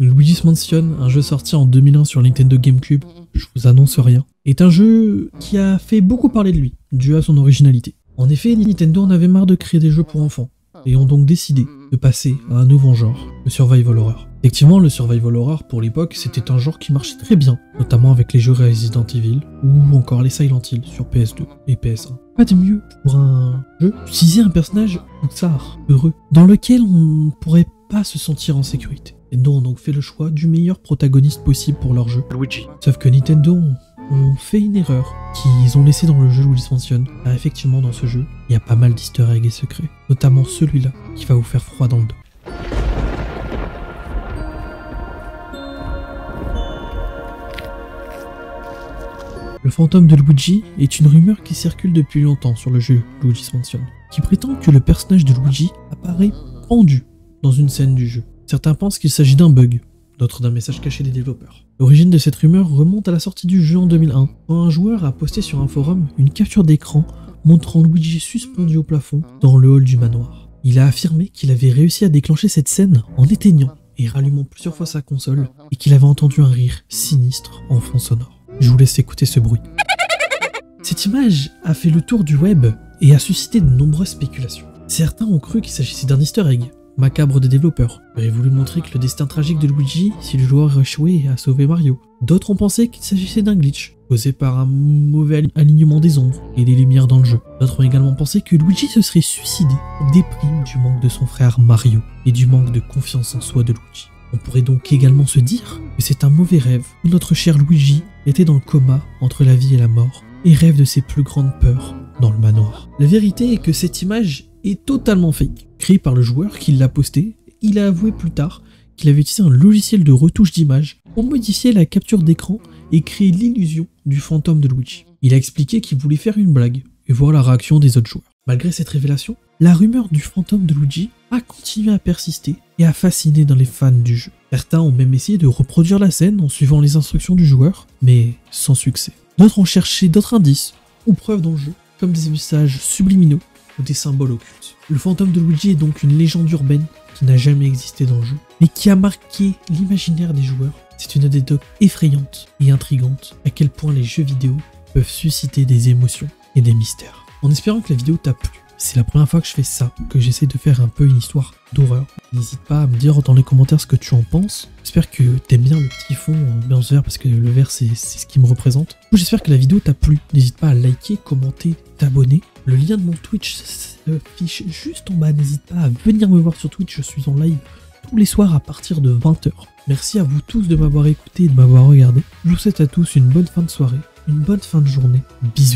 Luigi's Mansion, un jeu sorti en 2001 sur Nintendo GameCube, je vous annonce rien, est un jeu qui a fait beaucoup parler de lui, dû à son originalité. En effet, Nintendo en avait marre de créer des jeux pour enfants, et ont donc décidé de passer à un nouveau genre, le Survival Horror. Effectivement, le Survival Horror, pour l'époque, c'était un genre qui marchait très bien, notamment avec les jeux Resident Evil, ou encore les Silent Hill sur PS2 et PS1. Pas de mieux pour un jeu d'utiliser un personnage Pixar, heureux, dans lequel on ne pourrait pas se sentir en sécurité. Nintendo ont donc fait le choix du meilleur protagoniste possible pour leur jeu, Luigi. Sauf que Nintendo ont fait une erreur qu'ils ont laissée dans le jeu Luigi's Mansion. Car effectivement, dans ce jeu, il y a pas mal d'easter eggs et secrets, notamment celui-là qui va vous faire froid dans le dos. Le fantôme de Luigi est une rumeur qui circule depuis longtemps sur le jeu Luigi's Mansion, qui prétend que le personnage de Luigi apparaît pendu dans une scène du jeu. Certains pensent qu'il s'agit d'un bug, d'autres d'un message caché des développeurs. L'origine de cette rumeur remonte à la sortie du jeu en 2001, quand un joueur a posté sur un forum une capture d'écran montrant Luigi suspendu au plafond dans le hall du manoir. Il a affirmé qu'il avait réussi à déclencher cette scène en éteignant et rallumant plusieurs fois sa console, et qu'il avait entendu un rire sinistre en fond sonore. Je vous laisse écouter ce bruit. Cette image a fait le tour du web et a suscité de nombreuses spéculations. Certains ont cru qu'il s'agissait d'un easter egg macabre des développeurs, auraient voulu montrer que le destin tragique de Luigi si le joueur échouait à sauver Mario. D'autres ont pensé qu'il s'agissait d'un glitch, causé par un mauvais alignement des ombres et des lumières dans le jeu. D'autres ont également pensé que Luigi se serait suicidé en déprime du manque de son frère Mario et du manque de confiance en soi de Luigi. On pourrait donc également se dire que c'est un mauvais rêve où notre cher Luigi était dans le coma entre la vie et la mort et rêve de ses plus grandes peurs dans le manoir. La vérité est que cette image est totalement fake, créée par le joueur qui l'a posté. Il a avoué plus tard qu'il avait utilisé un logiciel de retouche d'image pour modifier la capture d'écran et créer l'illusion du fantôme de Luigi. Il a expliqué qu'il voulait faire une blague et voir la réaction des autres joueurs. Malgré cette révélation, la rumeur du fantôme de Luigi a continué à persister et à fasciner dans les fans du jeu. Certains ont même essayé de reproduire la scène en suivant les instructions du joueur, mais sans succès. D'autres ont cherché d'autres indices ou preuves dans le jeu, comme des messages subliminaux ou des symboles occultes. Le fantôme de Luigi est donc une légende urbaine qui n'a jamais existé dans le jeu, mais qui a marqué l'imaginaire des joueurs. C'est une anecdote effrayante et intrigante à quel point les jeux vidéo peuvent susciter des émotions et des mystères. En espérant que la vidéo t'a plu, c'est la première fois que je fais ça, que j'essaie de faire un peu une histoire d'horreur. N'hésite pas à me dire dans les commentaires ce que tu en penses. J'espère que t'aimes bien le petit fond en ambiance vert, parce que le vert c'est ce qui me représente. J'espère que la vidéo t'a plu. N'hésite pas à liker, commenter, t'abonner. Le lien de mon Twitch s'affiche juste en bas. N'hésite pas à venir me voir sur Twitch, je suis en live tous les soirs à partir de 20 h. Merci à vous tous de m'avoir écouté et de m'avoir regardé. Je vous souhaite à tous une bonne fin de soirée, une bonne fin de journée. Bisous.